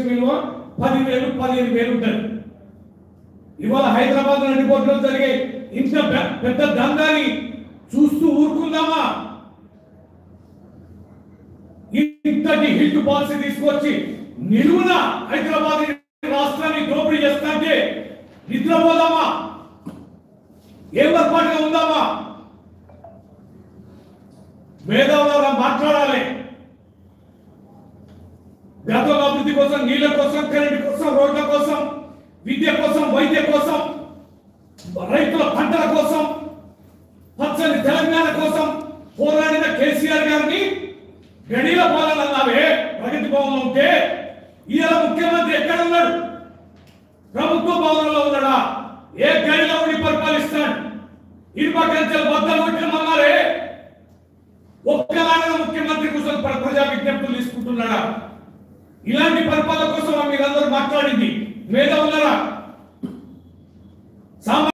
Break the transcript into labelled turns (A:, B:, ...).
A: విలువ 10,000 15,000 ఉంటుంది. ఇవాళ హైదరాబాద్ నడిపోట్లో జరిగే ఇంత పెద్ద దందాన్ని చూస్తూ ఊరుకుందామా? ఇంతటి హిట్ పాలసీ తీసుకొచ్చి నిలువున హైదరాబాద్ రాష్ట్రాన్ని దోపిడీ చేస్తాంటే నిద్రపోదామా? ఏం ఏర్పాటుగా ఉందామా? మేధావులుగా మాట్లాడాలి. గతంలో అభివృద్ధి కోసం, నీళ్ల కోసం, కరెంటు కోసం, రోడ్ల కోసం, విద్య కోసం, వైద్య కోసం, రైతుల పంటల కోసం, పచ్చని తెలంగాణ కోసం పోరాడిన కేసీఆర్ గారిని గడిల పాలన అన్నావే ప్రగతి భవన్లో ఉంటే ఇవాళ ముఖ్యమంత్రి ఎక్కడ ఉన్నాడు? ప్రభుత్వ భవనంలో ఉన్నాడా? ఏ గడిలో ఉండి పరిపాలిస్తాడు? ఇరుపక్కల బద్దలు కొట్టమన్నారే, ఒక్కలాగా ముఖ్యమంత్రి కోసం ప్రజా విజ్ఞప్తులు తీసుకుంటున్నాడా? ఇలాంటి పరిపాలన కోసం మీరందరూ మాట్లాడింది మేధావులారా.